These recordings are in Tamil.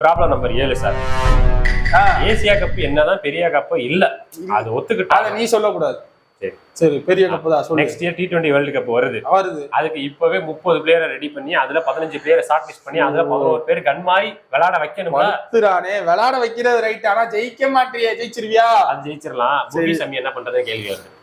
Problem number 7 sir. Asia cup என்னதான் பெரிய கப் இல்ல, அது ஒத்துக்கிட்டா நீ சொல்லக்கூடாது. சரி பெரிய கப் தான் சொல்லு. Next year T20 world cup வருது. அதுக்கு இப்பவே 30 பிளேயரை ரெடி பண்ணி அதுல 15 பிளேயரை ஷார்ட் லிஸ்ட் பண்ணி அதுல 11 பேர் கன் மாதிரி விளையாட வைக்கணும். விளையாட வைக்கிறது ரைட், ஆனா ஜெயிக்க மாட்டியே. ஜெயிச்சிருவியா? அது ஜெயிச்சிடலாம். புவி சமி என்ன பண்றது கேள்வி வருது.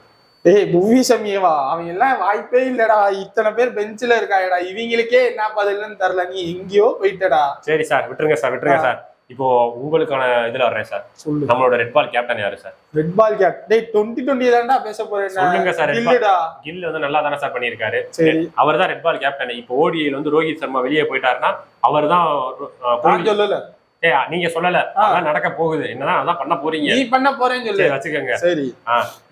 புவி சமியவா? அவங்க எல்லாம் வாய்ப்பே இல்லடா. இத்தனை பேர் பெஞ்சில இருக்காடா, இவங்களுக்கே என்ன பதில்னு தெரியல. நீ எங்கேயோ போயிட்டடா. சரி சார், விட்டுருங்க சார், விட்டுருங்க சார். இப்போ உங்களுக்கான இதுல வர்றேன் சார். சொல்லு. நம்மளோட ரெட் பால் கேப்டன் யாரு சார்? ரெட் பால் கேப்டன் 2020 தான்டா பேச போறேன். சொல்லுங்க சார். கில் வந்து நல்லா தானே சார் பண்ணிருக்காரு. அவர் தான் ரெட் பால் கேப்டன். இப்போ ஓடிஐல வந்து ரோஹித் சர்மா வெளியே போயிட்டாருன்னா அவர் தான். சொல்லல நீங்க சொல்லல, அதான் நடக்க போகுது. என்னதான் அதான் பண்ண போறீங்க, நீ பண்ண போறேன்னு சொல்லி வச்சுக்கோங்க. சரி,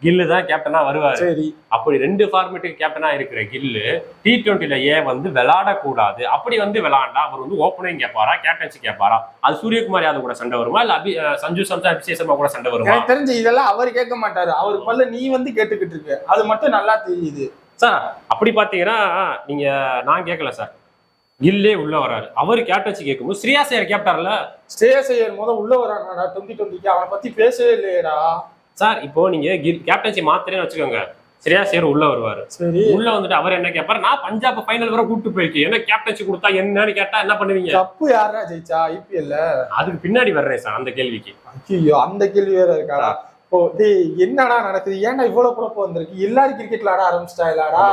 கில்லு தான் கேப்டனா வருவாரு. சரி, அப்படி 2 ஃபார்மேட்டுக்கு கேப்டனா இருக்கிற கில்லு T20ல ஏன் வந்து விளையாடக்கூடாது? அப்படி வந்து விளையாண்டா அவர் வந்து ஓப்பனிங் கேட்பாரா, கேப்டன்சி கேட்பாரா? அது சூரியகுமார் யாதவ் கூட சண்டை வருமா, இல்ல சஞ்சு சாம்சன், அபிஷேக் சர்மா கூட சண்டை வருமா? எனக்கு தெரிஞ்சு இதெல்லாம் அவர் கேட்க மாட்டாரு. அவருக்கு பதிலா நீ வந்து கேட்டுக்கிட்டு இருக்க, அது மட்டும் நல்லா தெரியுது சார். அப்படி பாத்தீங்கன்னா நீங்க, நான் கேட்கல சார், கில்லே உள்ள வராரு. அவர் கேப்டன்சி கேட்கும்போது ஸ்ரேயாஸ் ஐயர் கேப்டன்ல, ஸ்ரேயாஸ் ஐயர் உள்ள வரானடா 2020க்கு. அவனை பத்தி பேசவே இல்லையடா சார். இப்போ நீங்க கேப்டன்சி மாத்திரேன்னு வச்சுக்கோங்க, ஸ்ரேயாஸ் ஐயர் உள்ள வருவாரு. சரி, உள்ள வந்துட்டு அவர் என்ன கேட்பாரு, நான் பஞ்சாப் ஃபைனல் வரை கூப்பிட்டு போயிருக்கேன், என்ன கேப்டன்சி கொடுத்தா என்னன்னு கேட்டா என்ன பண்ணுவீங்க? தப்பு யாரா ஜெயிச்சா IPL? அதுக்கு பின்னாடி வர்றேன் சார் அந்த கேள்விக்கு. ஐயோ, அந்த கேள்வி வேற இருக்காடா. என்னடா நடக்குது? ஏன்டா இவ்வளவு குழப்பம் வந்திருக்கு? எல்லாரும் கிரிக்கெட்ல ஆட ஆரம்பிச்சிட்டாங்களாடா.